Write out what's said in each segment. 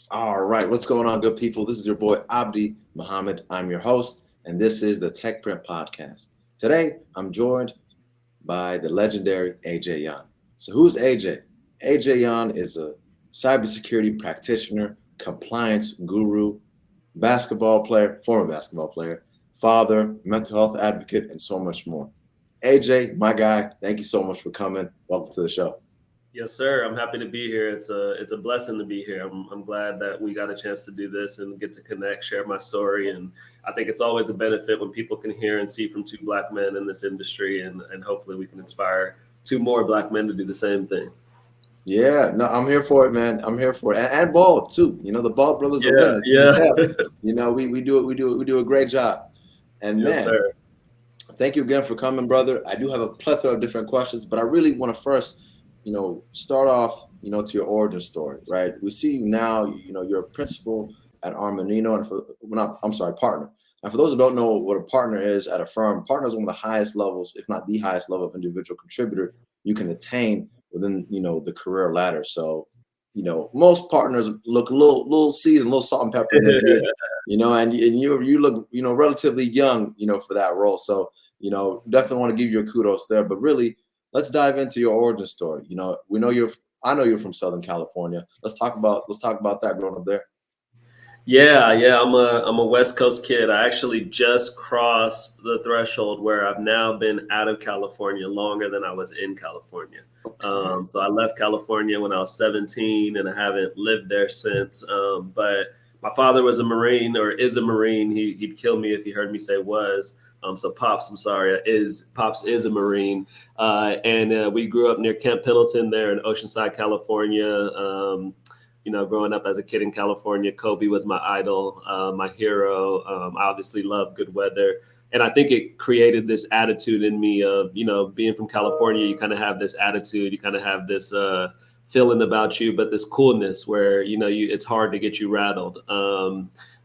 All right, what's going on, good people? This is your boy Abdi Muhammad. I'm your host, and this is the Tech Print Podcast. Today, I'm joined by the legendary AJ Yawn. So, who's AJ? AJ Yawn is a cybersecurity practitioner, compliance guru, basketball player, former basketball player, father, mental health advocate, and so much more. AJ, my guy, thank you so much for coming. Welcome to the show. Yes, sir. I'm happy to be here. It's a blessing to be here. I'm glad that we got a chance to do this and get to connect, share my story, and I think it's always a benefit when people can hear and see from two black men in this industry, and hopefully we can inspire two more black men to do the same thing. Yeah, no, I'm here for it, man. I'm here for it, and Bald too. The Bald brothers are Yeah, winners. You can yeah. tell. We do a great job. And Yes, man, sir. thank you again for coming, brother. I do have a plethora of different questions, but I really want to first, start off, to your origin story, right? We see you now. You're a principal at Armanino, and I'm sorry, partner. And for those who don't know what a partner is at a firm, partner is one of the highest levels, if not the highest level of individual contributor you can attain within, the career ladder. So, most partners look a little seasoned, a little salt and pepper in their beard, and you look, relatively young, for that role. So, definitely want to give you a kudos there. But really, let's dive into your origin story. We know I know you're from Southern California. Let's talk about that growing up there. Yeah. I'm a West Coast kid. I actually just crossed the threshold where I've now been out of California longer than I was in California. Okay. So I left California when I was 17, and I haven't lived there since. But my father was a Marine, or is a Marine. He'd kill me if he heard me say was. So Pops, I'm sorry, is Pops is a Marine, and we grew up near Camp Pendleton there in Oceanside, California. Growing up as a kid in California, Kobe was my idol, my hero. I obviously love good weather. And I think it created this attitude in me of, being from California, you kind of have this attitude, you kind of have this feeling about you, but this coolness where, it's hard to get you rattled.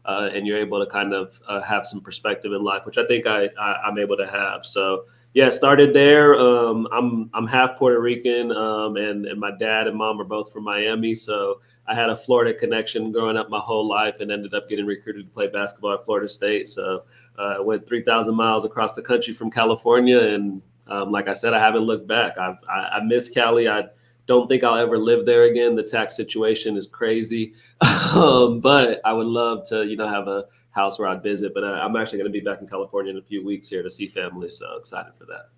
And you're able to kind of have some perspective in life, which I think I'm able to have. So yeah, started there. I'm half Puerto Rican, and my dad and mom are both from Miami. So I had a Florida connection growing up my whole life, and ended up getting recruited to play basketball at Florida State. So I went 3,000 miles across the country from California, and like I said, I haven't looked back. I miss Cali. I don't think I'll ever live there again. The tax situation is crazy, but I would love to, have a house where I'd visit. But I'm actually going to be back in California in a few weeks here to see family. So excited for that.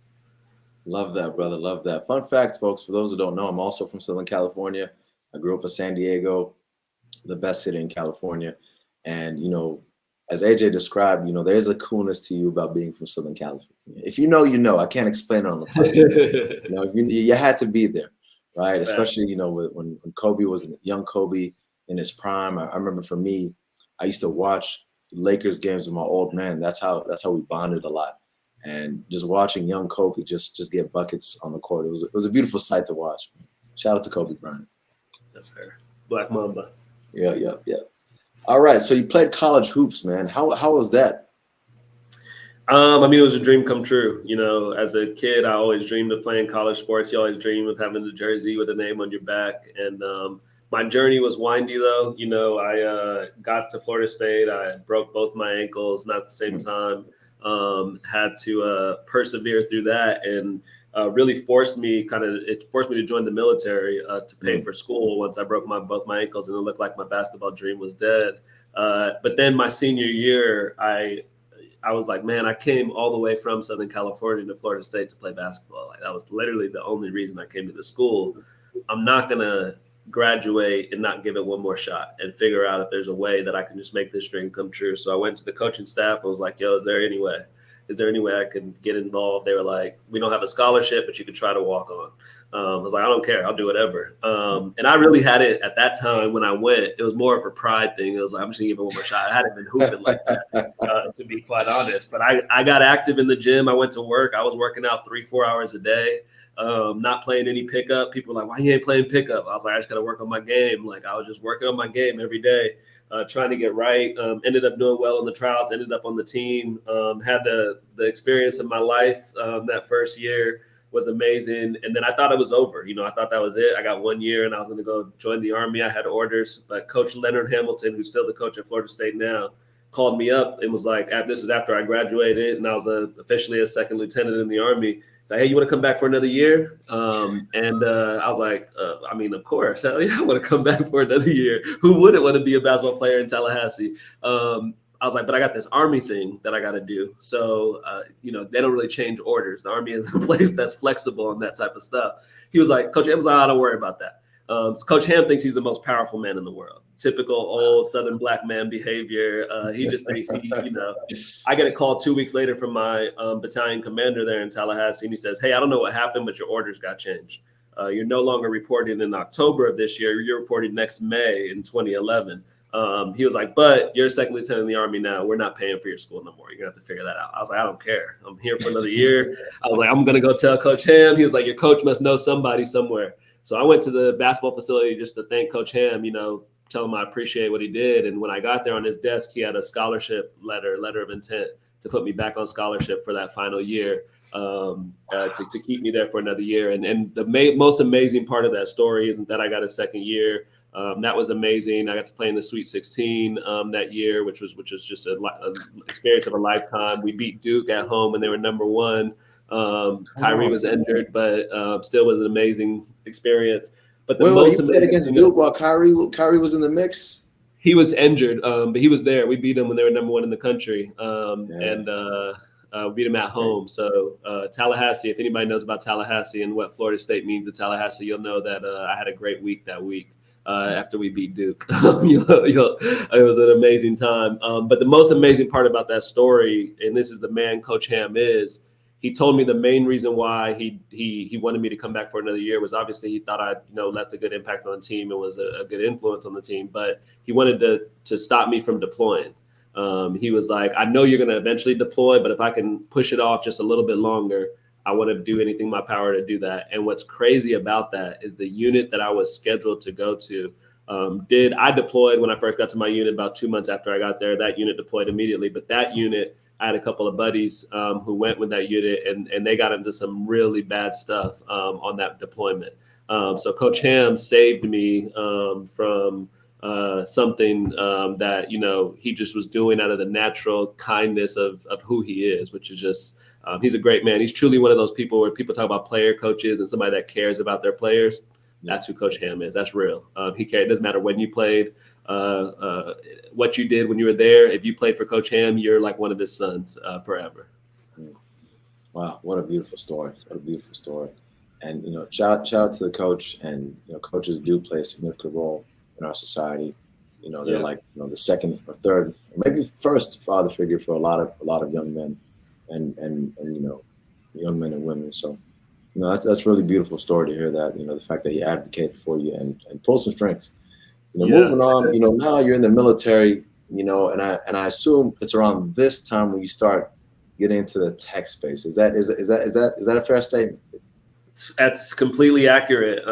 Love that, brother. Love that. Fun fact, folks, for those who don't know, I'm also from Southern California. I grew up in San Diego, the best city in California. And, as AJ described, there's a coolness to you about being from Southern California. If you know, you know. I can't explain it on the podcast. You had to be there, right? Especially, when Kobe was young Kobe in his prime. I remember for me, I used to watch Lakers games with my old man. That's how we bonded a lot. And just watching young Kobe just get buckets on the court. It was a beautiful sight to watch. Shout out to Kobe Bryant. Yes, sir. Black Mamba. Yeah. All right. So you played college hoops, man. How was that? It was a dream come true. As a kid, I always dreamed of playing college sports. You always dream of having the jersey with a name on your back. And my journey was windy, though. I got to Florida State. I broke both my ankles, not at the same time. Had to persevere through that, and really forced me to join the military to pay for school once I broke both my ankles, and it looked like my basketball dream was dead. But then my senior year, I was like, man, I came all the way from Southern California to Florida State to play basketball. Like, that was literally the only reason I came to the school. I'm not gonna graduate and not give it one more shot and figure out if there's a way that I can just make this dream come true. So I went to the coaching staff. I was like, yo, is there any way? Is there any way I can get involved? They were like, we don't have a scholarship, but you could try to walk on. I was like, I don't care. I'll do whatever. And I really had it at that time when I went. It was more of a pride thing. It was like, I'm just going to give it one more shot. I hadn't been hooping like that, to be quite honest. But I got active in the gym. I went to work. I was working out 3-4 hours a day, not playing any pickup. People were like, why you ain't playing pickup? I was like, I just got to work on my game. Like, I was just working on my game every day. Trying to get right. Ended up doing well in the trials. Ended up on the team. Had the experience of my life that first year. was amazing. And then I thought it was over. I thought that was it. I got 1 year and I was going to go join the Army. I had orders, but Coach Leonard Hamilton, who's still the coach at Florida State now, called me up and was like, this was after I graduated and I was officially a second lieutenant in the Army. He's like, hey, you want to come back for another year? And I was like, of course. Hell yeah, I want to come back for another year. Who wouldn't want to be a basketball player in Tallahassee? I was like, but I got this Army thing that I got to do. So, they don't really change orders. The Army is a place that's flexible on that type of stuff. He was like, Coach Ham's like, don't worry about that. So Coach Ham thinks he's the most powerful man in the world. Typical old Southern black man behavior. He just thinks I get a call 2 weeks later from my battalion commander there in Tallahassee. And he says, hey, I don't know what happened, but your orders got changed. You're no longer reporting in October of this year. You're reporting next May in 2011. He was like, but you're a second lieutenant in the Army now. We're not paying for your school no more. You're going to have to figure that out. I was like, I don't care. I'm here for another year. I was like, I'm going to go tell Coach Ham. He was like, your coach must know somebody somewhere. So I went to the basketball facility just to thank Coach Ham, tell him I appreciate what he did. And when I got there on his desk, he had a scholarship letter of intent to put me back on scholarship for that final year, to keep me there for another year. And the most amazing part of that story isn't that I got a second year. That was amazing. I got to play in the Sweet 16 that year, which was just an experience of a lifetime. We beat Duke at home when they were number one. Kyrie was injured, but still was an amazing experience. But you played against Duke while Kyrie was in the mix? He was injured, but he was there. We beat them when they were number one in the country, and beat them at home. So Tallahassee, if anybody knows about Tallahassee and what Florida State means to Tallahassee, you'll know that I had a great week that week. After we beat Duke. It was an amazing time. But the most amazing part about that story, and this is the man Coach Ham is, he told me the main reason why he wanted me to come back for another year was obviously he thought I left a good impact on the team and was a good influence on the team, but he wanted to stop me from deploying. He was like, I know you're going to eventually deploy, but if I can push it off just a little bit longer, I want to do anything in my power to do that. And what's crazy about that is the unit that I was scheduled to go to I deployed when I first got to my unit about 2 months after I got there. That unit deployed immediately. But that unit, I had a couple of buddies who went with that unit, and they got into some really bad stuff on that deployment. So Coach Ham saved me from something that, he just was doing out of the natural kindness of who he is, which is just he's a great man. He's truly one of those people where people talk about player coaches and somebody that cares about their players. That's who Coach Ham is. That's real. He cared. It doesn't matter when you played, what you did when you were there. If you played for Coach Ham, you're like one of his sons forever. Wow, what a beautiful story! What a beautiful story. And shout out to the coach. And coaches do play a significant role in our society. They're like the second or third, or maybe first father figure for a lot of young men, and young men and women. So that's really beautiful story to hear that. The fact that he advocated for you and pulled some strings. Moving on. Now you're in the military. And I assume it's around this time when you start getting into the tech space. Is that a fair statement? That's completely accurate.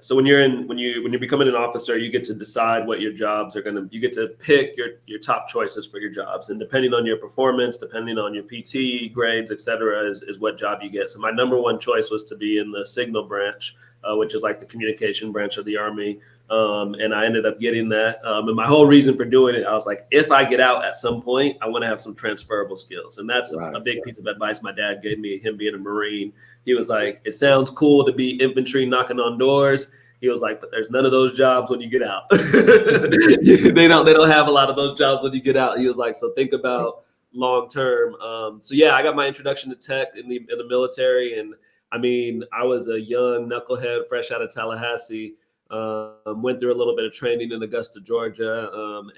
So when you're becoming an officer, you get to decide what your jobs are you get to pick your top choices for your jobs. And depending on your performance, depending on your PT grades, et cetera, is what job you get. So my number one choice was to be in the signal branch, which is like the communication branch of the Army. And I ended up getting that. And my whole reason for doing it, I was like, if I get out at some point, I want to have some transferable skills. And that's a big piece of advice my dad gave me, him being a Marine. He was like, it sounds cool to be infantry knocking on doors. He was like, but there's none of those jobs when you get out. They don't have a lot of those jobs when you get out. He was like, so think about long term. I got my introduction to tech in the military. And I mean, I was a young knucklehead fresh out of Tallahassee. Went through a little bit of training in Augusta, Georgia,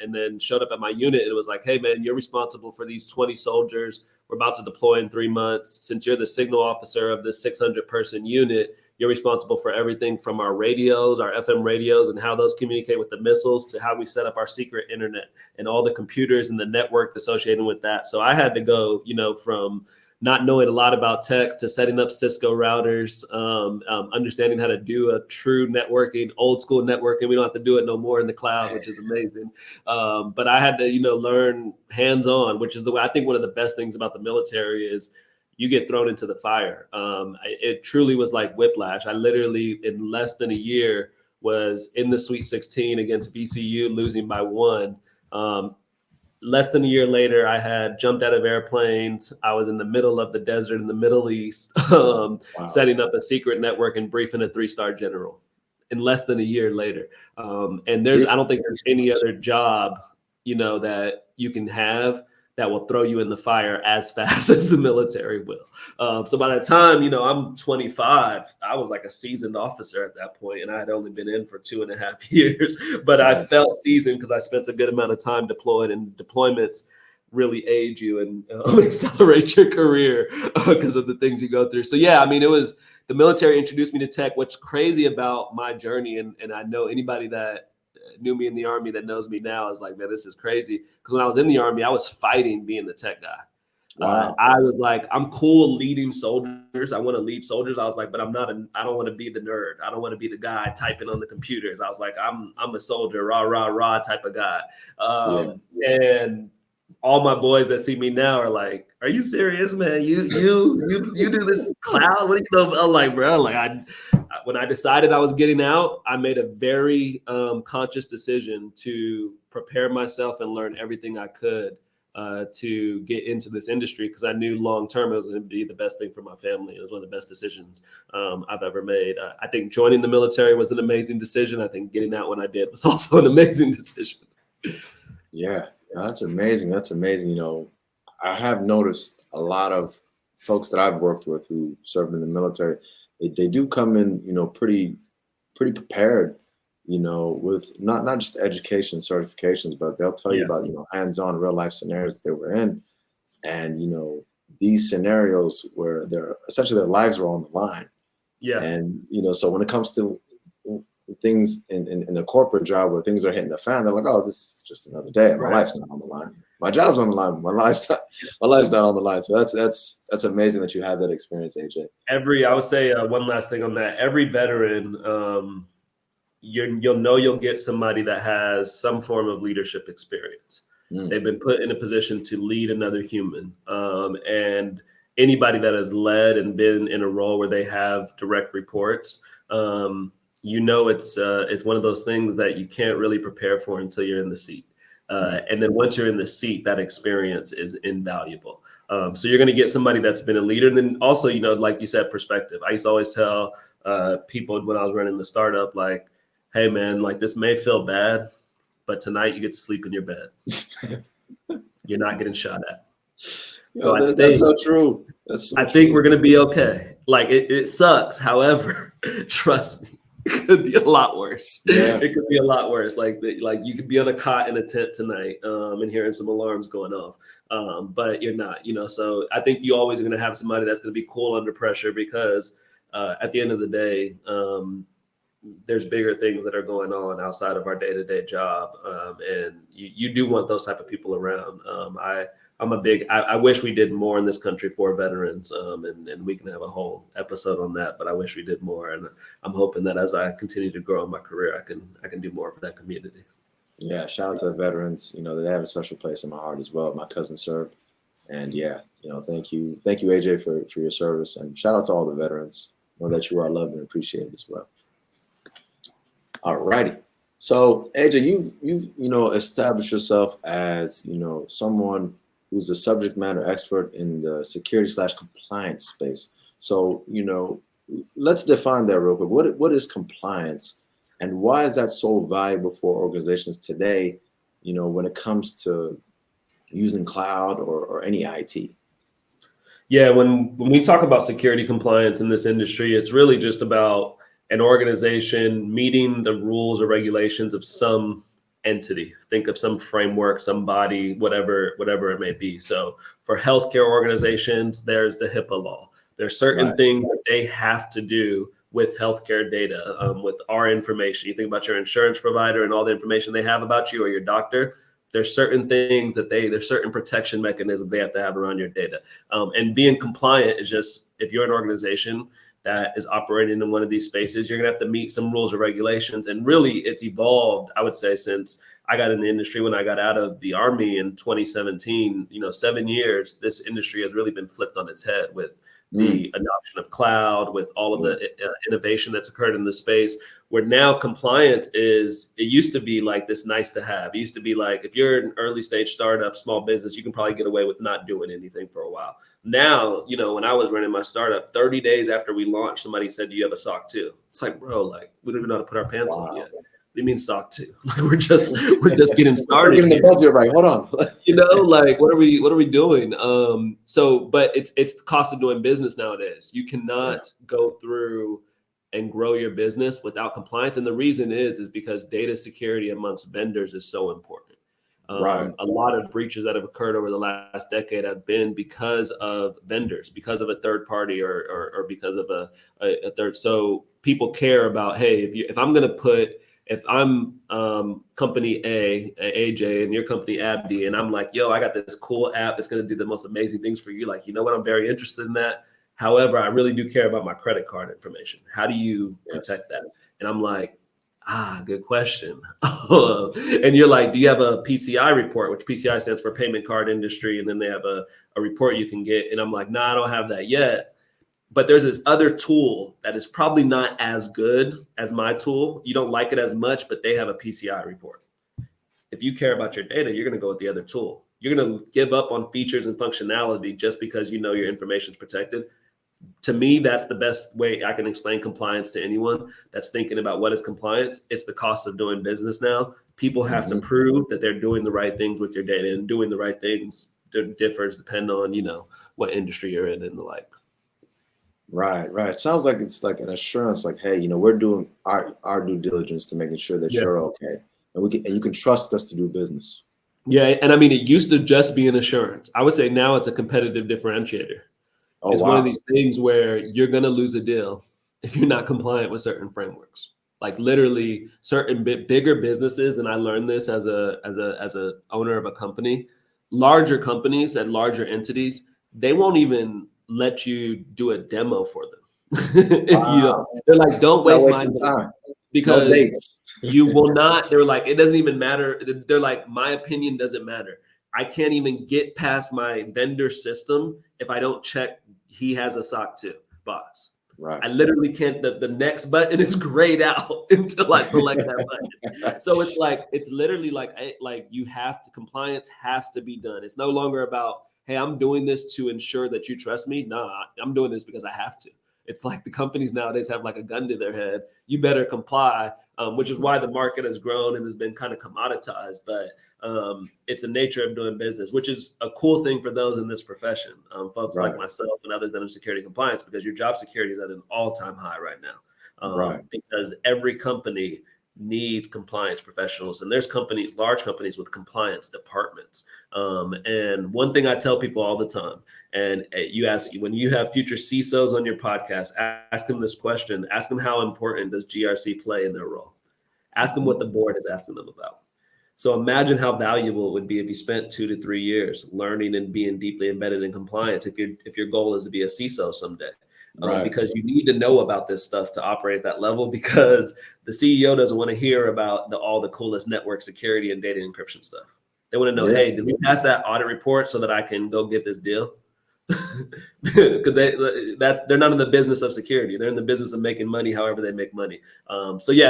and then showed up at my unit. And it was like, hey, man, you're responsible for these 20 soldiers. We're about to deploy in 3 months. Since you're the signal officer of this 600-person unit, you're responsible for everything from our radios, our FM radios, and how those communicate with the missiles to how we set up our secret internet and all the computers and the network associated with that. So I had to go, from not knowing a lot about tech to setting up Cisco routers, understanding how to do a true networking, old school networking. We don't have to do it no more in the cloud, which is amazing. But I had to, learn hands-on, which is the way I think one of the best things about the military is, you get thrown into the fire. It truly was like whiplash. I literally, in less than a year, was in the Sweet 16 against VCU, losing by 1. Less than a year later, I had jumped out of airplanes. I was in the middle of the desert in the Middle East, setting up a secret network and briefing a 3-star general in less than a year later. And I don't think there's any other job, that you can have that will throw you in the fire as fast as the military will. So by the time, I'm 25, I was like a seasoned officer at that point, and I had only been in for 2.5 years, but I felt seasoned because I spent a good amount of time deployed, and deployments really age you and accelerate your career because of the things you go through. So yeah, it was the military introduced me to tech. What's crazy about my journey, and I know anybody that knew me in the Army that knows me now is like, man, this is crazy. Because when I was in the Army, I was fighting being the tech guy. Wow. I was like, I'm cool leading soldiers. I want to lead soldiers. I was like, but I don't want to be the nerd. I don't want to be the guy typing on the computers. I was like, I'm a soldier, rah, rah, rah type of guy. And all my boys that see me now are like, are you serious, man? You do this cloud? What do you know? I'm like, bro, when I decided I was getting out, I made a very conscious decision to prepare myself and learn everything I could to get into this industry, because I knew long term it was going to be the best thing for my family. It was one of the best decisions I've ever made. I think joining the military was an amazing decision. I think getting out when I did was also an amazing decision. Yeah, that's amazing. That's amazing. I have noticed a lot of folks that I've worked with who served in the military. They do come in, pretty prepared, with not just education certifications, but they'll tell you about, hands-on real life scenarios that they were in. And, these scenarios where essentially their lives were on the line. Yeah. And, so when it comes to things in the corporate job where things are hitting the fan, they're like, oh, this is just another day. My life's not on the line. My job's on the line. My life's not on the line. So that's amazing that you had that experience, AJ. I would say one last thing on that. Every veteran, you'll get somebody that has some form of leadership experience. They've been put in a position to lead another human. And anybody that has led and been in a role where they have direct reports, it's one of those things that you can't really prepare for until you're in the seat. And then once you're in the seat, that experience is invaluable. So you're going to get somebody that's been a leader. And then also, like you said, perspective. I used to always tell people when I was running the startup, like, hey, man, like this may feel bad, but tonight you get to sleep in your bed. You're not getting shot at. So that's so true. I think we're going to be okay. Like it sucks. However, trust me, it could be a lot worse. Yeah. It could be a lot worse. Like you could be on a cot in a tent tonight and hearing some alarms going off. But you're not, so I think you always are going to have somebody that's going to be cool under pressure, because at the end of the day, there's bigger things that are going on outside of our day-to-day job. And you do want those type of people around. I wish we did more in this country for veterans, and we can have a whole episode on that, but I wish we did more. And I'm hoping that as I continue to grow in my career, I can do more for that community. Yeah. Shout out to the veterans. They have a special place in my heart as well. My cousin served, and thank you, AJ, for your service, and shout out to all the veterans. Know that you are loved and appreciated as well. All righty. So AJ, you've established yourself as someone who's a subject matter expert in the security/compliance space. So let's define that real quick. What is compliance, and why is that so valuable for organizations today? When it comes to using cloud or any IT. Yeah, when we talk about security compliance in this industry, it's really just about an organization meeting the rules or regulations of some entity. Think of some framework, some body, whatever it may be. So for healthcare organizations, there's the HIPAA law. There's certain things that they have to do with healthcare data, with our information. You think about your insurance provider and all the information they have about you, or your doctor. There's certain things there's certain protection mechanisms they have to have around your data. And being compliant is just, if you're an organization that is operating in one of these spaces, you're going to have to meet some rules or regulations. And really, it's evolved, I would say, since I got in the industry when I got out of the Army in 2017. 7 years, this industry has really been flipped on its head with the adoption of cloud, with all of the innovation that's occurred in the space, where now compliance it used to be like this nice to have. It used to be like, if you're an early stage startup, small business, you can probably get away with not doing anything for a while. Now, when I was running my startup, 30 days after we launched, somebody said, "Do you have a SOC 2?" It's like, bro, like, we don't even know how to put our pants on yet. What do you mean SOC 2? Like, we're just getting started. Getting the budget right. Hold on. Like, what are we doing? But it's the cost of doing business nowadays. You cannot go through and grow your business without compliance. And the reason is because data security amongst vendors is so important. A lot of breaches that have occurred over the last decade have been because of vendors, because of a third party, or because of a third. So people care about, hey, if I'm company A, AJ, and your company Abdi, and I'm like, yo, I got this cool app that's going to do the most amazing things for you. Like, you know what? I'm very interested in that. However, I really do care about my credit card information. How do you protect that? And I'm like, good question. And you're like, do you have a PCI report, which PCI stands for Payment Card Industry? And then they have a report you can get. And I'm like, I don't have that yet. But there's this other tool that is probably not as good as my tool. You don't like it as much, but they have a PCI report. If you care about your data, you're going to go with the other tool. You're going to give up on features and functionality just because your information is protected. To me, that's the best way I can explain compliance to anyone that's thinking about what is compliance. It's the cost of doing business now. People have to prove that they're doing the right things with your data, and doing the right things differs depending on, what industry you're in and the like. Right. It sounds like it's like an assurance, like, hey, we're doing our due diligence to making sure that you're okay, and you can trust us to do business. Yeah, and I mean, it used to just be an assurance. I would say now it's a competitive differentiator. It's one of these things where you're going to lose a deal if you're not compliant with certain frameworks. Like, literally, certain bigger businesses, and I learned this as a owner of a company. Larger companies at larger entities, they won't even let you do a demo for them. They're like, don't waste my time, because you will not. They're like, it doesn't even matter. They're like, my opinion doesn't matter. I can't even get past my vendor system if I don't check he has a SOC 2 box. I literally can't. The next button is grayed out until I select that button. So it's literally like you have to. Compliance has to be done. It's no longer about, hey, I'm doing this to ensure that you trust me. Nah, I'm doing this because I have to. It's like the companies nowadays have like a gun to their head. You better comply, which is why the market has grown and has been kind of commoditized. But it's a nature of doing business, which is a cool thing for those in this profession, folks like myself and others that are security compliance, because your job security is at an all-time high right now. Because every company needs compliance professionals, and there's large companies with compliance departments. And one thing I tell people all the time, and when you have future CISOs on your podcast, ask them this question. Ask them, how important does GRC play in their role? Ask them what the board is asking them about. So imagine how valuable it would be if you spent 2 to 3 years learning and being deeply embedded in compliance, if your goal is to be a CISO someday. Because you need to know about this stuff to operate at that level, because the CEO doesn't want to hear about all the coolest network security and data encryption stuff. They want to know, hey, did we pass that audit report so that I can go get this deal? Because they're not in the business of security. They're in the business of making money however they make money. Obviously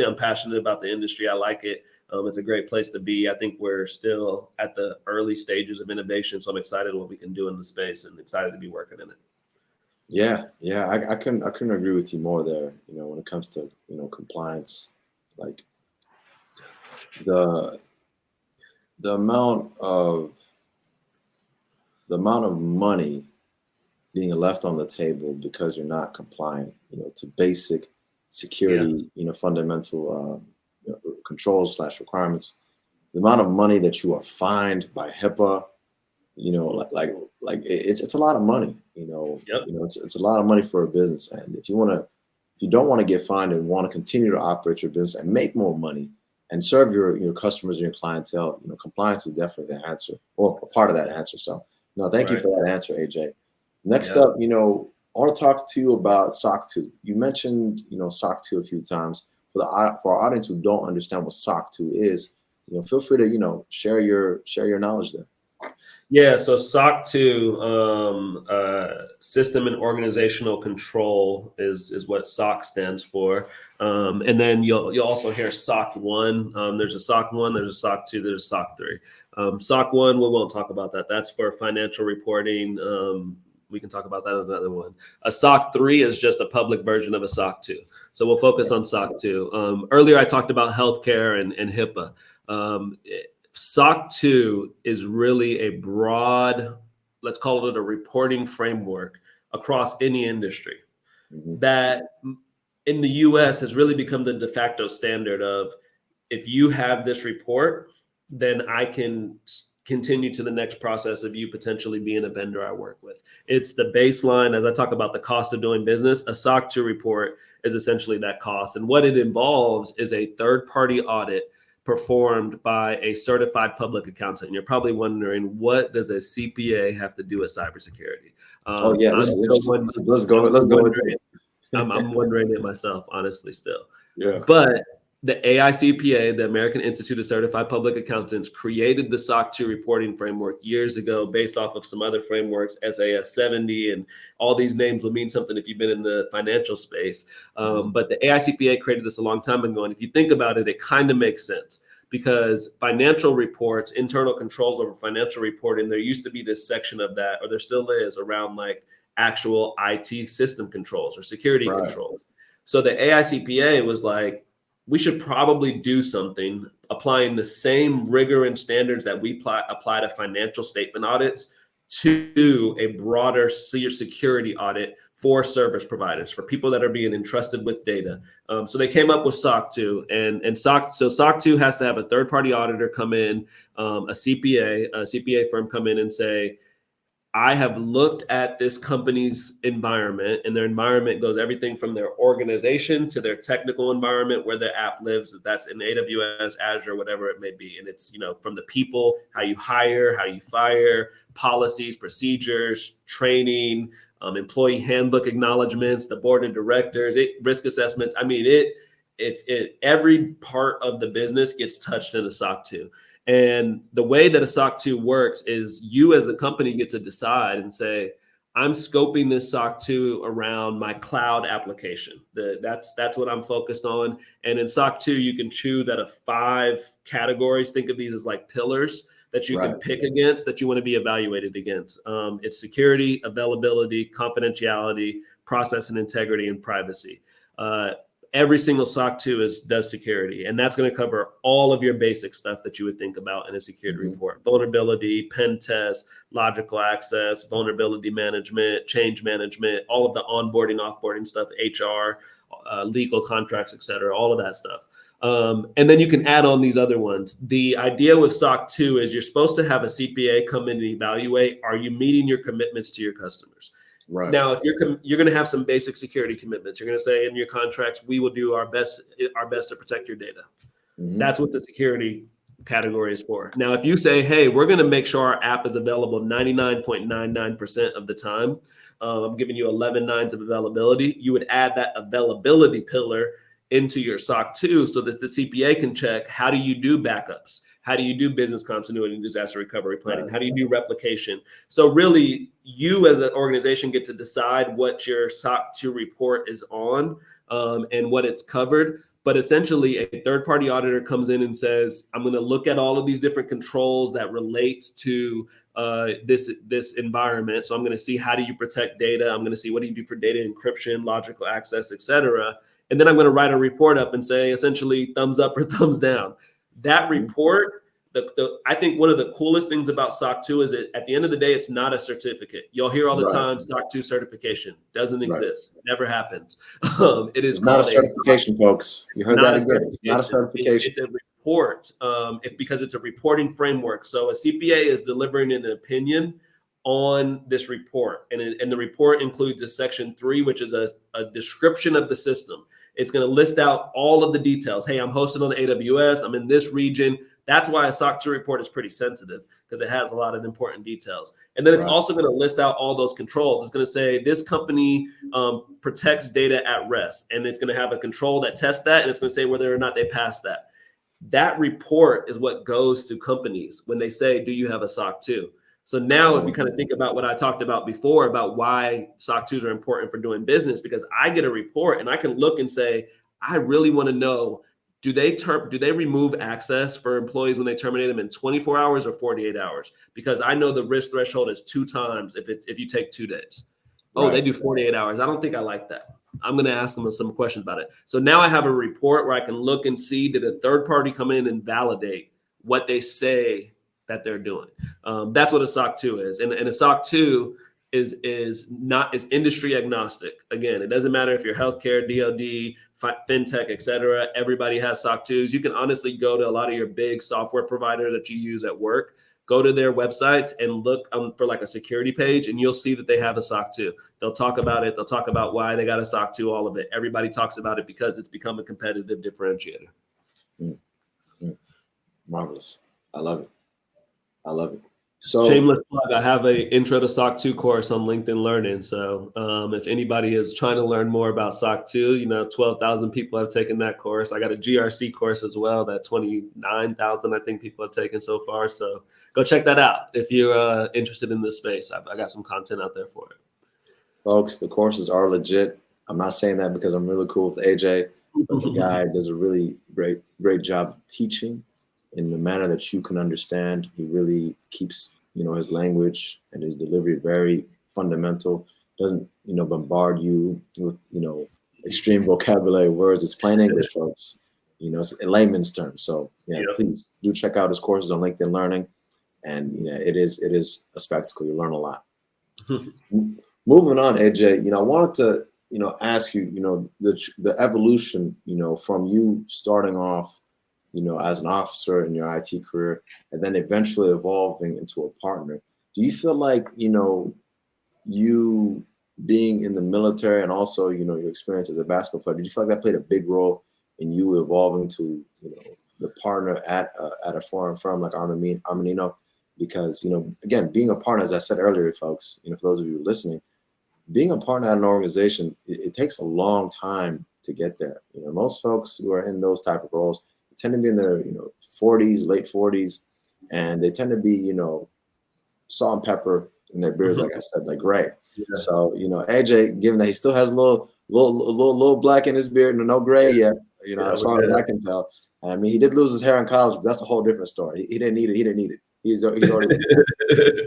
I'm passionate about the industry. I like it. It's a great place to be. I think we're still at the early stages of innovation, so I'm excited what we can do in the space and excited to be working in it. Yeah, I couldn't agree with you more there. When it comes to compliance, like the amount of money being left on the table because you're not compliant, to basic security, fundamental controls / requirements. The amount of money that you are fined by HIPAA, it's a lot of money. It's a lot of money for a business. And if you don't want to get fined and want to continue to operate your business and make more money and serve your customers and your clientele, compliance is definitely the answer, or a part of that answer. So, thank you for that answer, AJ. Next up, I want to talk to you about SOC 2. You mentioned, SOC 2 a few times. for our audience who don't understand what SOC 2 is, feel free to share your knowledge there. Yeah, so SOC 2, system and organizational control is what SOC stands for. And then you'll also hear SOC 1. There's a SOC 1, there's a SOC 2, there's a SOC 3. SOC 1, we won't talk about that. That's for financial reporting. We can talk about that in another one. A SOC 3 is just a public version of a SOC 2. So we'll focus on SOC 2. Earlier, I talked about healthcare and HIPAA. SOC 2 is really a broad, let's call it a reporting framework across any industry that in the US has really become the de facto standard of, if you have this report, then I can continue to the next process of you potentially being a vendor I work with. It's the baseline. As I talk about the cost of doing business, a SOC 2 report is essentially that cost. And what it involves is a third-party audit performed by a certified public accountant. And you're probably wondering, what does a CPA have to do with cybersecurity? Let's go with it. I'm wondering it myself, honestly, still. Yeah. But the AICPA, the American Institute of Certified Public Accountants, created the SOC 2 reporting framework years ago based off of some other frameworks, SAS 70, and all these names will mean something if you've been in the financial space. But the AICPA created this a long time ago. And if you think about it, it kind of makes sense, because financial reports, internal controls over financial reporting, there used to be this section of that, or there still is, around like actual IT system controls or security controls. So the AICPA was like, we should probably do something applying the same rigor and standards that we apply to financial statement audits to a broader security audit for service providers, for people that are being entrusted with data. So they came up with SOC 2, and SOC 2 has to have a third-party auditor come in, a CPA firm come in and say, I have looked at this company's environment, and their environment goes everything from their organization to their technical environment where their app lives. That's in AWS, Azure, whatever it may be. And it's, from the people, how you hire, how you fire, policies, procedures, training, employee handbook acknowledgements, the board of directors, risk assessments. I mean, every part of the business gets touched in a SOC 2. And the way that a SOC 2 works is you as a company get to decide and say, I'm scoping this SOC 2 around my cloud application. That's what I'm focused on. And in SOC 2, you can choose out of 5 categories. Think of these as like pillars that you can pick against, that you want to be evaluated against. It's security, availability, confidentiality, process and integrity, and privacy. Every single SOC 2 does security, and that's going to cover all of your basic stuff that you would think about in a security report: vulnerability, pen test, logical access, vulnerability management, change management, all of the onboarding, offboarding stuff, HR, legal contracts, et cetera, all of that stuff. And then you can add on these other ones. The idea with SOC 2 is you're supposed to have a CPA come in and evaluate, are you meeting your commitments to your customers? Right. Now, if you're going to have some basic security commitments, you're going to say in your contracts, we will do our best to protect your data. That's what the security category is for. Now, if you say, hey, we're going to make sure our app is available 99.99% of the time, I'm giving you 11 nines of availability, you would add that availability pillar into your SOC 2 so that the CPA can check, how do you do backups? How do you do business continuity and disaster recovery planning? How do you do replication? So really, you as an organization get to decide what your SOC 2 report is on and what it's covered. But essentially, a third-party auditor comes in and says, I'm going to look at all of these different controls that relates to this environment. So I'm going to see, how do you protect data? I'm going to see, what do you do for data encryption, logical access, et cetera. And then I'm going to write a report up and say, essentially, thumbs up or thumbs down. That report, I think one of the coolest things about SOC 2 is that at the end of the day, it's not a certificate. You'll hear all the time, SOC 2 certification doesn't exist. Never happens. It's not a certification, folks. You heard that again. It's not a certification. It's a report because it's a reporting framework. So a CPA is delivering an opinion on this report. And the report includes a section 3, which is a description of the system. It's going to list out all of the details. Hey, I'm hosted on AWS. I'm in this region. That's why a SOC 2 report is pretty sensitive, because it has a lot of important details. And then it's Right. also going to list out all those controls. It's going to say this company protects data at rest, and it's going to have a control that tests that, and it's going to say whether or not they pass that. That report is what goes to companies when they say, do you have a SOC 2? So now if you kind of think about what I talked about before about why SOC 2s are important for doing business, because I get a report and I can look and say, I really want to know, do they remove access for employees when they terminate them in 24 hours or 48 hours? Because I know the risk threshold is 2 times if you take 2 days. Oh, Right. they do 48 hours. I don't think I like that. I'm going to ask them some questions about it. So now I have a report where I can look and see, did a third party come in and validate what they say that they're doing? That's what a SOC 2 is. And a SOC 2 is industry agnostic. Again, it doesn't matter if you're healthcare, DoD, fintech, et cetera. Everybody has SOC 2s. You can honestly go to a lot of your big software providers that you use at work, go to their websites and look for like a security page, and you'll see that they have a SOC 2. They'll talk about it. They'll talk about why they got a SOC 2, all of it. Everybody talks about it because it's become a competitive differentiator. Marvelous. I love it. I love it. So shameless plug, I have a intro to SOC 2 course on LinkedIn Learning. So if anybody is trying to learn more about SOC 2, 12,000 people have taken that course. I got a GRC course as well that 29,000 I think people have taken so far. So go check that out if you're interested in this space. I got some content out there for it. Folks, the courses are legit. I'm not saying that because I'm really cool with AJ, but the guy does a really great job of teaching in the manner that you can understand. He really keeps, his language and his delivery very fundamental. Doesn't, bombard you with, extreme vocabulary words. It's plain English, folks. It's in layman's terms. So please do check out his courses on LinkedIn Learning. And it is a spectacle. You learn a lot. Moving on, AJ, I wanted to, ask you, the evolution, from you starting off, as an officer in your IT career, and then eventually evolving into a partner. Do you feel like, you being in the military and also, your experience as a basketball player, did you feel like that played a big role in you evolving to, the partner at a foreign firm like Armanino? Because, again, being a partner, as I said earlier, folks, for those of you listening, being a partner at an organization, it takes a long time to get there. Most folks who are in those type of roles tend to be in their 40s, late 40s, and they tend to be salt and pepper in their beards, like I said, like gray. Yeah. So AJ, given that he still has a little black in his beard and no gray yet, as far as I can tell. I mean, he did lose his hair in college, but that's a whole different story. He didn't need it. He's already.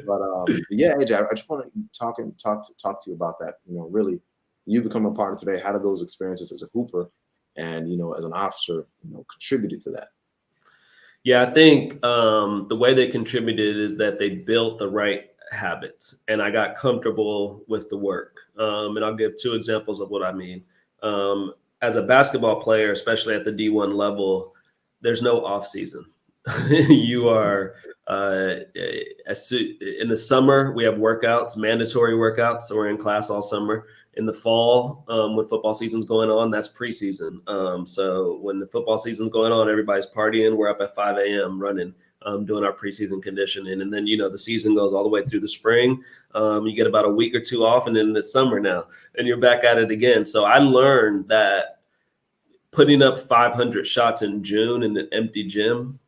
But yeah, AJ, I just want to talk to you about that. Really, you become a partner today. How did those experiences as a hooper and as an officer, contributed to that? Yeah, I think the way they contributed is that they built the right habits, and I got comfortable with the work. And I'll give 2 examples of what I mean. As a basketball player, especially at the D1 level, there's no off season. You are in the summer, we have workouts, mandatory workouts. So we're in class all summer. In the fall, when football season's going on, that's preseason. So when the football season's going on, everybody's partying. We're up at 5 a.m. running, doing our preseason conditioning. And then, the season goes all the way through the spring. You get about a week or 2 off, and then it's summer now, and you're back at it again. So I learned that putting up 500 shots in June in an empty gym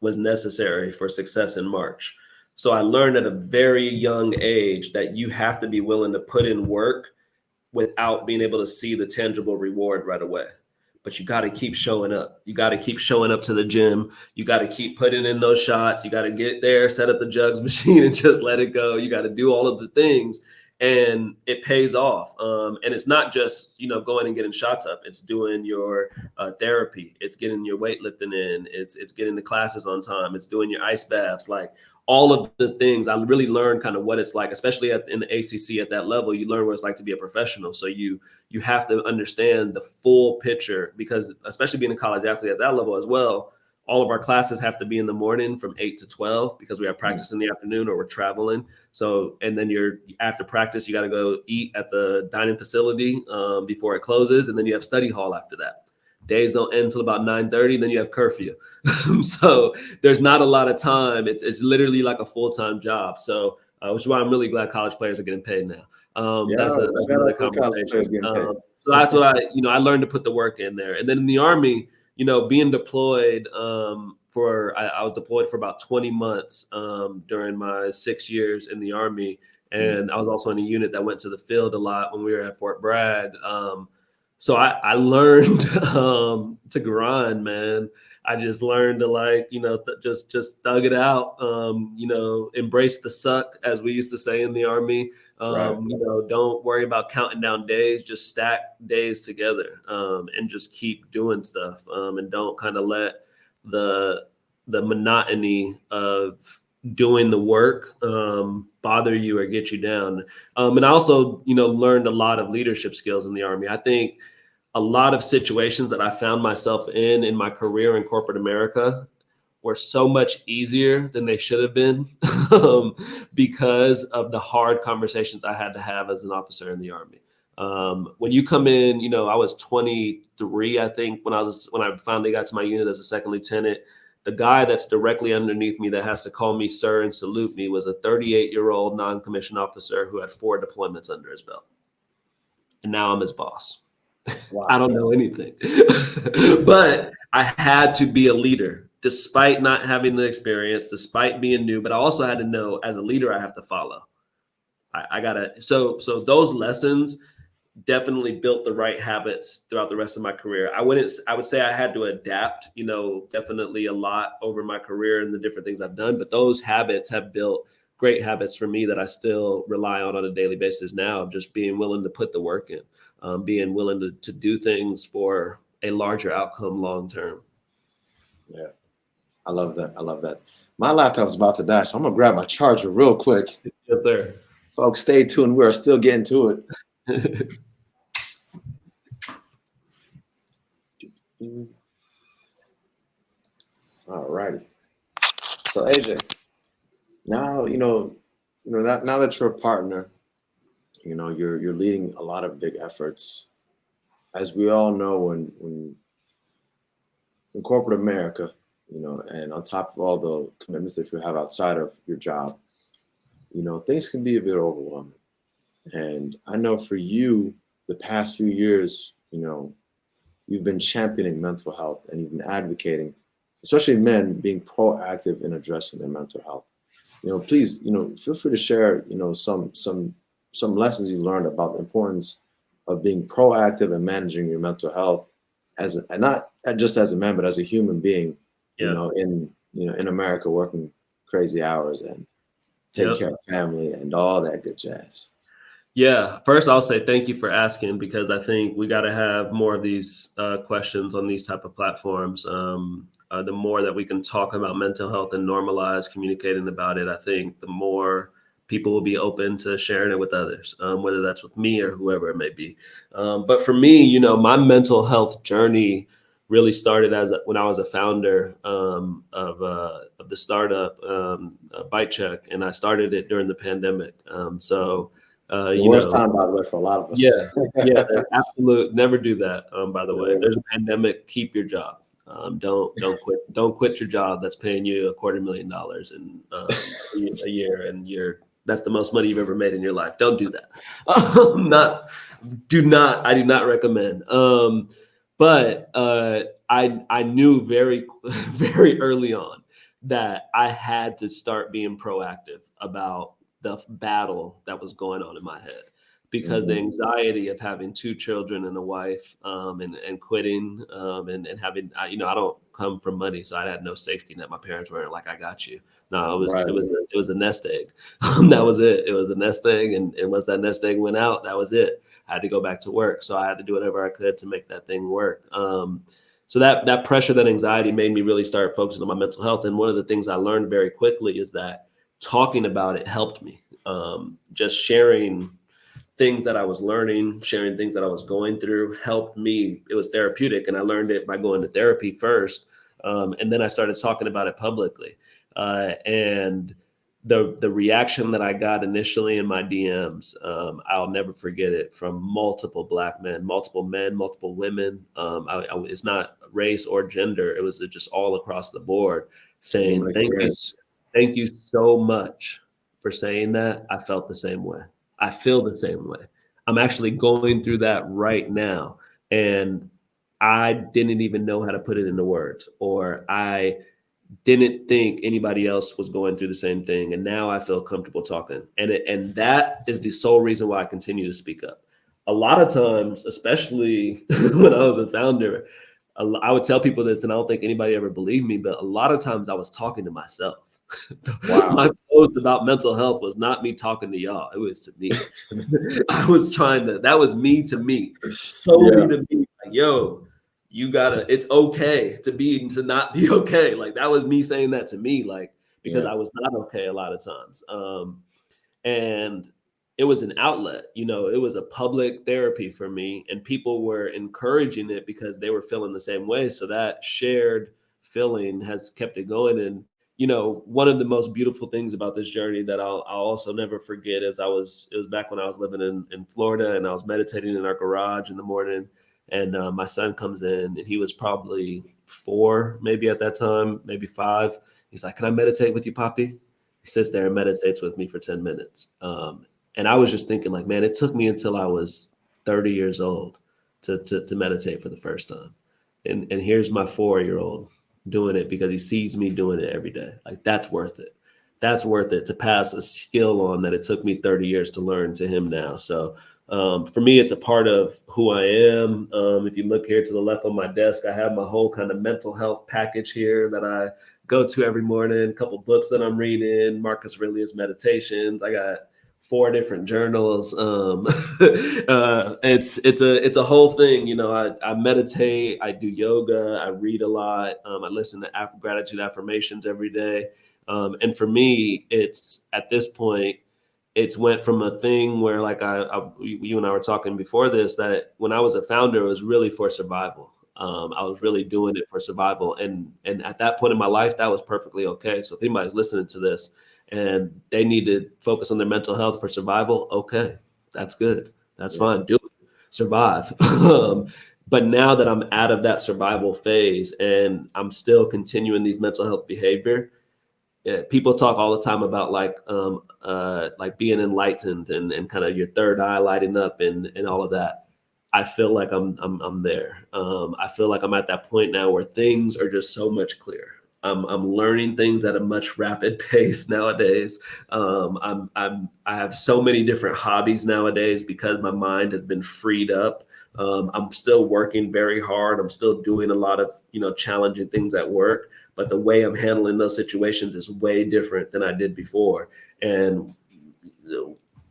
was necessary for success in March. So I learned at a very young age that you have to be willing to put in work without being able to see the tangible reward right away. But you got to keep showing up. You got to keep showing up to the gym. You got to keep putting in those shots. You got to get there, set up the jugs machine and just let it go. You got to do all of the things, and it pays off. And it's not just, going and getting shots up. It's doing your therapy. It's getting your weightlifting in. It's getting the classes on time. It's doing your ice baths. Like all of the things, I really learned kind of what it's like, especially in the ACC at that level. You learn what it's like to be a professional. So you have to understand the full picture, because especially being a college athlete at that level as well, all of our classes have to be in the morning from 8 to 12 because we have practice in the afternoon or we're traveling. So, and then after practice, you got to go eat at the dining facility before it closes. And then you have study hall after that. days don't end until about 9:30. Then you have curfew. So there's not a lot of time. It's literally like a full-time job. So which is why I'm really glad college players are getting paid now. That's another conversation. So that's what I learned to put the work in there. And then in the Army, being deployed I was deployed for about 20 months during my 6 years in the Army. And I was also in a unit that went to the field a lot when we were at Fort Bragg. So I learned to grind, man. I just learned to just thug it out, embrace the suck, as we used to say in the Army. Don't worry about counting down days, just stack days together, and just keep doing stuff. And don't kind of let the monotony of doing the work bother you or get you down. And I also, learned a lot of leadership skills in the Army. I think a lot of situations that I found myself in my career in corporate America were so much easier than they should have been because of the hard conversations I had to have as an officer in the Army. When you come in, I was 23, I think, when I finally got to my unit as a second lieutenant. The guy that's directly underneath me that has to call me sir and salute me was a 38-year-old non-commissioned officer who had 4 deployments under his belt. And now I'm his boss. Wow. I don't know anything, but I had to be a leader despite not having the experience, despite being new, but I also had to know as a leader, I have to follow. I gotta, so those lessons definitely built the right habits throughout the rest of my career. I would say I had to adapt, definitely a lot over my career and the different things I've done, but those habits have built great habits for me that I still rely on a daily basis now, of just being willing to put the work in, being willing to do things for a larger outcome long term. Yeah, I love that. My laptop's about to die, so I'm gonna grab my charger real quick. Yes, sir. Folks, stay tuned. We're still getting to it. All righty. So AJ, now now that you're a partner, you're leading a lot of big efforts. As we all know, in corporate America, and on top of all the commitments that you have outside of your job, things can be a bit overwhelming. And I know for you, the past few years, you've been championing mental health and you've been advocating, especially men, being proactive in addressing their mental health. Please, feel free to share, some lessons you learned about the importance of being proactive and managing your mental health and not just as a man, but as a human being, in America, working crazy hours and taking care of family and all that good jazz. Yeah. First, I'll say thank you for asking, because I think we got to have more of these questions on these type of platforms. The more that we can talk about mental health and normalize communicating about it, I think the more people will be open to sharing it with others, whether that's with me or whoever it may be. But for me, my mental health journey really started when I was a founder of the startup Bite Check, and I started it during the pandemic. The worst time, by the way, for a lot of us. Yeah, absolute. Never do that. By the way, if there's a pandemic, keep your job. Don't quit your job that's paying you $250,000 in a year, and that's the most money you've ever made in your life. Don't do that. I do not recommend. But I knew very, very early on that I had to start being proactive about the battle that was going on in my head, because the anxiety of having 2 children and a wife, and quitting, and having, I don't come from money, so I had no safety net. My parents weren't like, I got you. No, it was a nest egg. That was it. It was a nest egg. And once that nest egg went out, that was it. I had to go back to work. So I had to do whatever I could to make that thing work. So that pressure, that anxiety made me really start focusing on my mental health. And one of the things I learned very quickly is that talking about it helped me. Just sharing things that I was learning, sharing things that I was going through helped me. It was therapeutic. And I learned it by going to therapy first. And then I started talking about it publicly. And the reaction that I got initially in my DMs, I'll never forget it, from multiple Black men, multiple women. It's not race or gender. It was just all across the board Human saying, experience. thank you so much for saying that. I felt the same way. I feel the same way. I'm actually going through that right now. And I didn't even know how to put it into words, or I didn't think anybody else was going through the same thing, and now I feel comfortable talking. And that is the sole reason why I continue to speak up. A lot of times, especially when I was a founder, I would tell people this, and I don't think anybody ever believed me, but a lot of times I was talking to myself. Wow. My post about mental health was not me talking to y'all; it was to me. I was trying to. That was me to me, solely Yeah. to me. Like, yo, you gotta, it's okay to not be okay. Like, that was me saying that to me, like, because Yeah. I was not okay a lot of times. And it was an outlet, it was a public therapy for me, and people were encouraging it because they were feeling the same way. So that shared feeling has kept it going. And one of the most beautiful things about this journey that I'll also never forget is it was back when I was living in Florida, and I was meditating in our garage in the morning, and my son comes in, and he was probably 4, maybe at that time, maybe 5. He's like, "Can I meditate with you, Poppy?" He sits there and meditates with me for 10 minutes. And I was just thinking, like, man, it took me until I was 30 years old to meditate for the first time. And here's my 4-year-old doing it because he sees me doing it every day. Like, that's worth it. That's worth it to pass a skill on that it took me 30 years to learn to him now. So for me, it's a part of who I am. If you look here to the left on my desk, I have my whole kind of mental health package here that I go to every morning. A couple books that I'm reading, Marcus Aurelius Meditations. I got 4 different journals. It's a whole thing. I meditate, I do yoga, I read a lot, I listen to gratitude affirmations every day. And for me, it's at this point, it's went from a thing where, like, you and I were talking before this, that when I was a founder, it was really for survival. I was really doing it for survival, and at that point in my life, that was perfectly okay. So if anybody's listening to this and they need to focus on their mental health for survival, okay, that's good, that's Yeah. fine, do it, survive. But now that I'm out of that survival phase and I'm still continuing these mental health behavior, people talk all the time about, like being enlightened and kind of your third eye lighting up and all of that. I feel like I'm there. I feel like I'm at that point now where things are just so much clearer. I'm learning things at a much rapid pace nowadays. I have so many different hobbies nowadays because my mind has been freed up. I'm still working very hard. I'm still doing a lot of challenging things at work, but the way I'm handling those situations is way different than I did before. And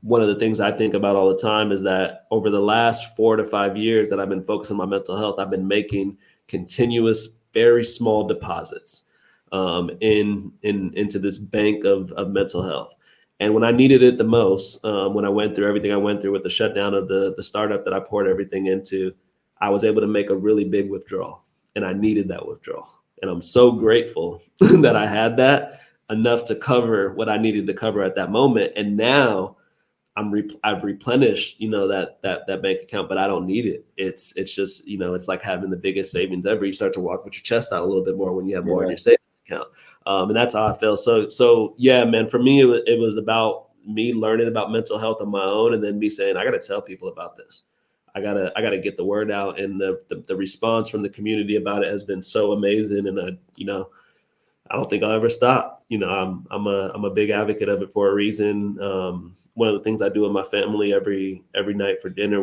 one of the things I think about all the time is that over the last 4 to 5 years that I've been focusing on my mental health, I've been making continuous, very small deposits into this bank of mental health. And when I needed it the most, when I went through everything I went through with the shutdown of the startup that I poured everything into, I was able to make a really big withdrawal, and I needed that withdrawal. And I'm so grateful that I had that, enough to cover what I needed to cover at that moment. And now I've replenished, that bank account, but I don't need it. It's just, it's like having the biggest savings ever. You start to walk with your chest out a little bit more when you have more in Yeah. your savings account. And that's how I feel. So yeah, man, for me, it was about me learning about mental health on my own, and then me saying, I got to tell people about this. I gotta get the word out. And the response from the community about it has been so amazing. And I don't think I'll ever stop. I'm a big advocate of it for a reason. One of the things I do with my family every night for dinner,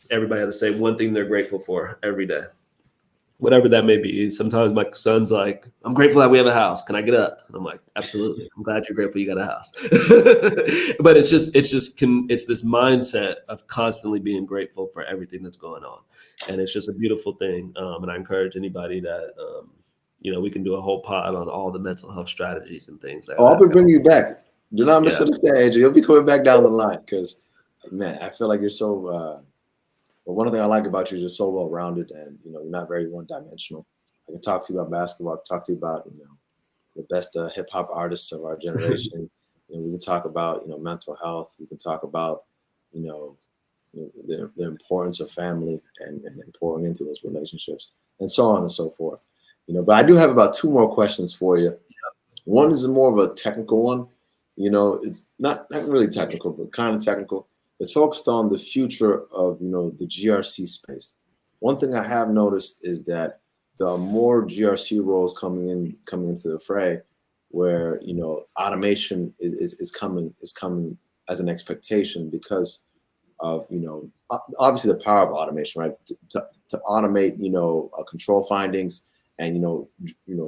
everybody has to say one thing they're grateful for every day, whatever that may be. Sometimes my son's like, "I'm grateful that we have a house. Can I get up?" And I'm like, "Absolutely. I'm glad you're grateful you got a house." But it's this mindset of constantly being grateful for everything that's going on, and it's just a beautiful thing. And I encourage anybody that we can do a whole pod on all the mental health strategies and things Oh, I'll that be go. bringing you back. Do not Yeah, misunderstand, AJ. You'll be coming back down the line because, man, I feel like you're so. But one thing I like about you is you're so well rounded, and you're not very one dimensional. I can talk to you about basketball. I can talk to you about the best hip hop artists of our generation. we can talk about, mental health. We can talk about, you know, the importance of family and pouring into those relationships and so on and so forth. But I do have about two more questions for you. One is more of a technical one. It's not really technical, but kind of technical. It's focused on the future of, the GRC space. One thing I have noticed is that there are more GRC roles coming into the fray, where automation is coming as an expectation because of obviously the power of automation, right? To automate control findings and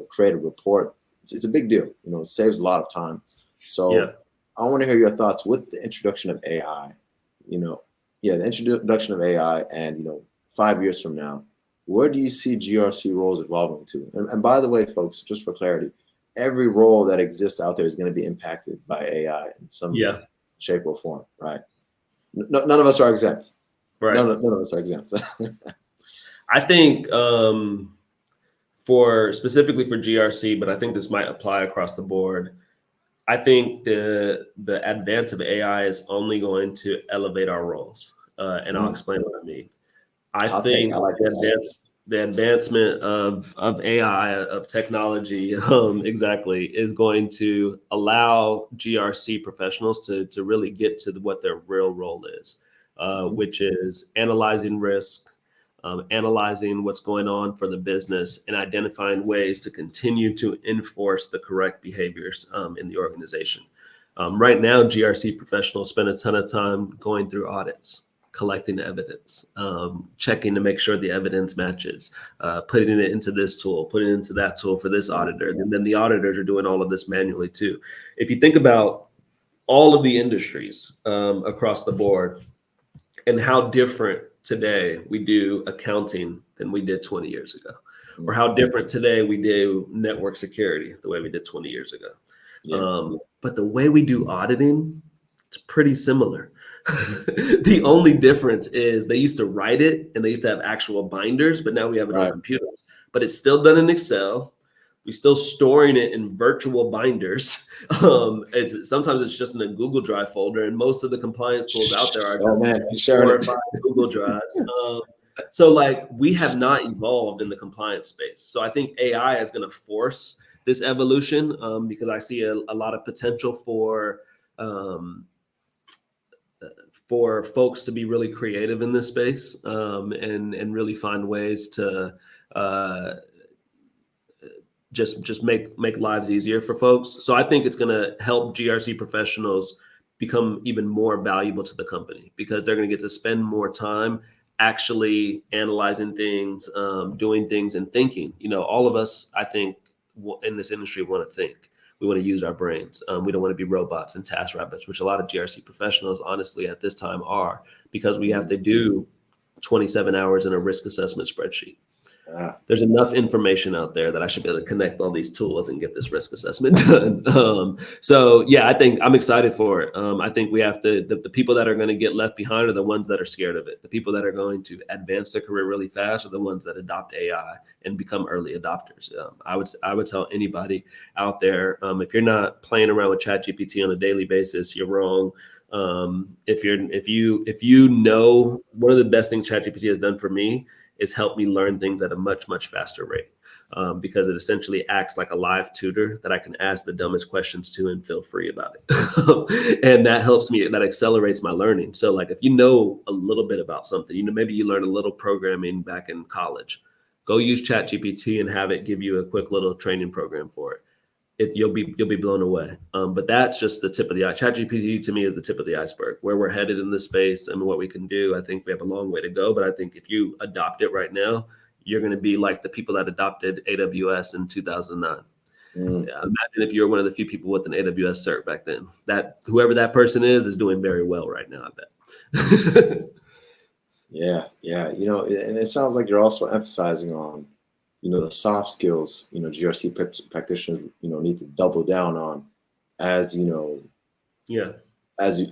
create a report. It's a big deal. It saves a lot of time. So I want to hear your thoughts with the introduction of AI. The introduction of AI, and 5 years from now, where do you see GRC roles evolving to? And by the way, folks, just for clarity, every role that exists out there is going to be impacted by AI in some shape or form, right? None of us are exempt. Right. None of us are exempt. I think specifically for GRC, but I think this might apply across the board. I think the advance of AI is only going to elevate our roles, and I'll explain what I mean. I think the advancement of AI, of technology, exactly, is going to allow GRC professionals to really get to what their real role is, which is analyzing risk, analyzing what's going on for the business, and identifying ways to continue to enforce the correct behaviors in the organization. Right now, GRC professionals spend a ton of time going through audits, collecting evidence, checking to make sure the evidence matches, putting it into this tool, putting it into that tool for this auditor. And then the auditors are doing all of this manually too. If you think about all of the industries across the board and how different today we do accounting than we did 20 years ago, or how different today we do network security the way we did 20 years ago. But the way we do auditing, it's pretty similar. The only difference is they used to write it and they used to have actual binders, but now we have it on computers. But it's still done in Excel. We're still storing it in virtual binders. Sometimes it's just in a Google Drive folder, and most of the compliance tools out there are just 4 or 5 Google Drives. So we have not evolved in the compliance space. So I think AI is going to force this evolution because I see a lot of potential for folks to be really creative in this space and really find ways to just make lives easier for folks. So I think it's going to help GRC professionals become even more valuable to the company because they're going to get to spend more time actually analyzing things, doing things, and thinking. All of us, I think, in this industry want to think. We want to use our brains. We don't want to be robots and task rabbits, which a lot of GRC professionals, honestly, at this time are, because we have to do 27 hours in a risk assessment spreadsheet. There's enough information out there that I should be able to connect all these tools and get this risk assessment done. So yeah, I think I'm excited for it. I think we have to, the people that are going to get left behind are the ones that are scared of it. The people that are going to advance their career really fast are the ones that adopt AI and become early adopters. I would tell anybody out there, if you're not playing around with ChatGPT on a daily basis, you're wrong. If you know, one of the best things ChatGPT has done for me is help me learn things at a much, much faster rate because it essentially acts like a live tutor that I can ask the dumbest questions to and feel free about it. And that helps me, that accelerates my learning. So if you know a little bit about something, maybe you learned a little programming back in college, go use ChatGPT and have it give you a quick little training program for it. You'll be blown away. But that's just the tip of the iceberg. ChatGPT to me is the tip of the iceberg. Where we're headed in this space and what we can do, I think we have a long way to go. But I think if you adopt it right now, you're going to be like the people that adopted AWS in 2009. Imagine if you're one of the few people with an AWS cert back then. That whoever that person is doing very well right now, I bet. Yeah. And it sounds like you're also emphasizing on the soft skills, GRC practitioners, need to double down on as, as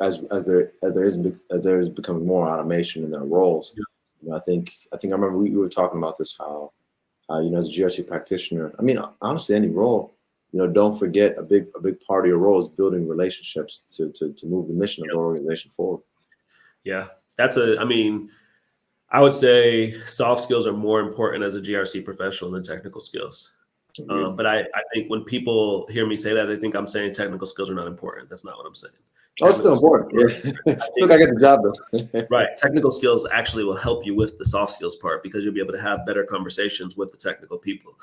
there is becoming more automation in their roles. I think I remember we were talking about this, how as a GRC practitioner, I mean, honestly, any role, don't forget a big part of your role is building relationships to move the mission of the organization forward. Yeah, I mean, I would say soft skills are more important as a GRC professional than technical skills. But I think when people hear me say that, they think I'm saying technical skills are not important. That's not what I'm saying. Oh, it's still important. Yeah. Still gotta get the job done. Right. Technical skills actually will help you with the soft skills part because you'll be able to have better conversations with the technical people.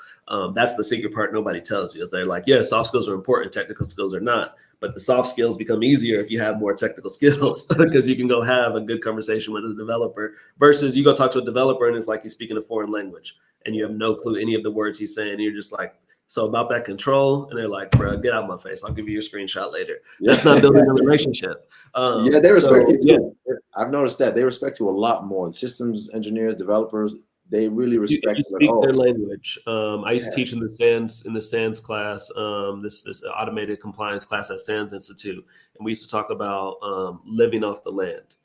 That's the secret part nobody tells you is they're like, yeah, soft skills are important, technical skills are not. But the soft skills become easier if you have more technical skills because you can go have a good conversation with a developer versus you go talk to a developer and it's like he's speaking a foreign language and you have no clue any of the words he's saying. And you're just like, so about that control, and they're like, bro, get out of my face. I'll give you your screenshot later. Yeah. That's not building a relationship. Yeah, they respect you too. Yeah. I've noticed that they respect you a lot more. Systems engineers, developers, they really respect you speak their language. I used to teach in the SANS class, this automated compliance class at SANS Institute, and we used to talk about living off the land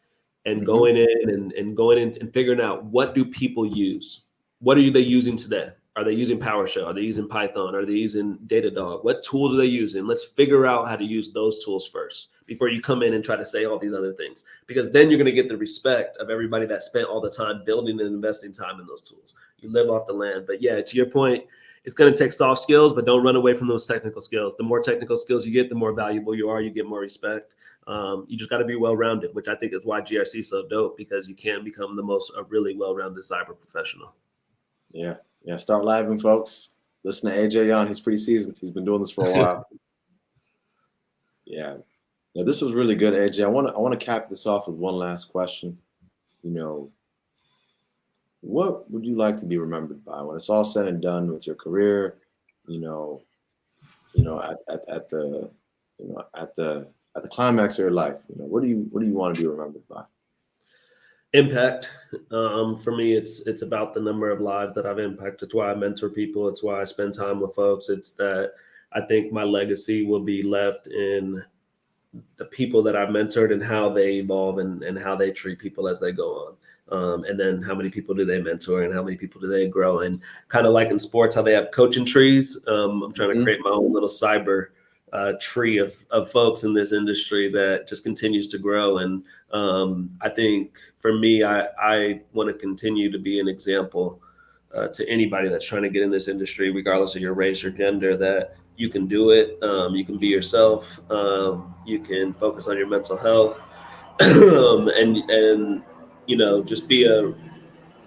and going in and going in and figuring out what do people use. What are they using today? Are they using PowerShell? Are they using Python? Are they using Datadog? What tools are they using? Let's figure out how to use those tools first before you come in and try to say all these other things, because then you're going to get the respect of everybody that spent all the time building and investing time in those tools. You live off the land. But yeah, to your point, it's going to take soft skills, but don't run away from those technical skills. The more technical skills you get, the more valuable you are. You get more respect. You just got to be well-rounded, which I think is why GRC is so dope, because you can become a really well-rounded cyber professional. Yeah. Yeah. Start laughing, folks. Listen to AJ Yawn. He's pretty seasoned. He's been doing this for a while. Yeah. Yeah. This was really good, AJ. I want to cap this off with one last question. What would you like to be remembered by when it's all said and done with your career? At the climax of your life, what do you want to be remembered by? Impact. For me, it's about the number of lives that I've impacted. It's why I mentor people. It's why I spend time with folks. It's that I think my legacy will be left in the people that I've mentored and how they evolve and how they treat people as they go on. And then how many people do they mentor and how many people do they grow? And kind of like in sports, how they have coaching trees. I'm trying to create my own little cyber tree of folks in this industry that just continues to grow. And I think for me, I want to continue to be an example to anybody that's trying to get in this industry, regardless of your race or gender, that you can do it. You can be yourself. You can focus on your mental health, and just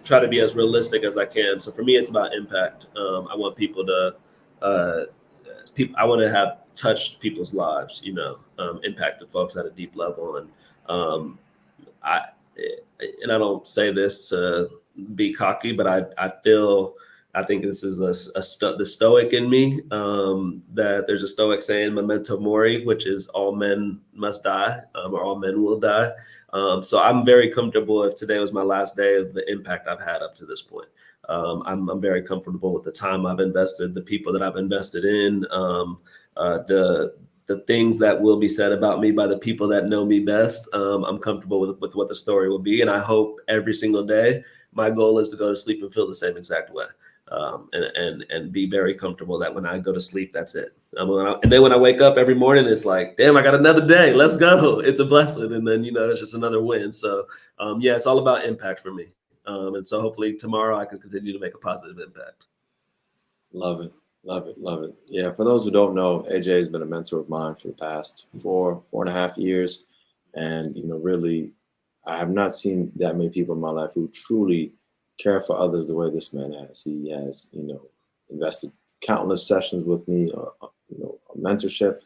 try to be as realistic as I can. So for me, it's about impact. I want people to. I want to have touched people's lives, impacted folks at a deep level. And I don't say this to be cocky, but I think this is the stoic in me, that there's a stoic saying, memento mori, which is all men must die, or all men will die. So I'm very comfortable if today was my last day of the impact I've had up to this point. I'm very comfortable with the time I've invested, the people that I've invested in, the things that will be said about me by the people that know me best. I'm comfortable with what the story will be. And I hope every single day, my goal is to go to sleep and feel the same exact way. And be very comfortable that when I go to sleep, that's it. And then when I wake up every morning, it's like, damn, I got another day. Let's go. It's a blessing. And then, it's just another win. So, it's all about impact for me. And so hopefully tomorrow I can continue to make a positive impact. Love it. Love it. Love it. Yeah. For those who don't know, AJ has been a mentor of mine for the past 4.5 years. And, really, I have not seen that many people in my life who truly care for others the way this man has. He has, invested countless sessions with me, mentorship.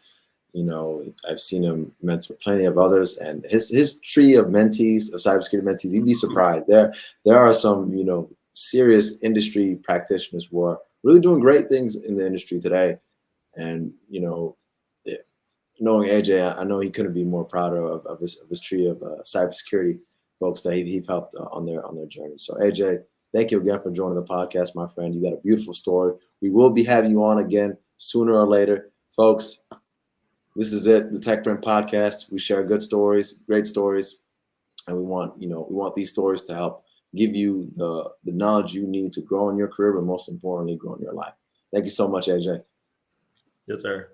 I've seen him mentor plenty of others, and his tree of mentees, of cybersecurity mentees, you'd be surprised. There are some, serious industry practitioners who are really doing great things in the industry today. And, knowing AJ, I know he couldn't be more proud of his tree of cybersecurity folks that he's helped on their journey. So AJ, thank you again for joining the podcast, my friend. You got a beautiful story. We will be having you on again sooner or later, folks. This is it, the Tech Print Podcast. We share good stories, great stories, and we want these stories to help give you the knowledge you need to grow in your career, but most importantly, grow in your life. Thank you so much, AJ. Yes, sir.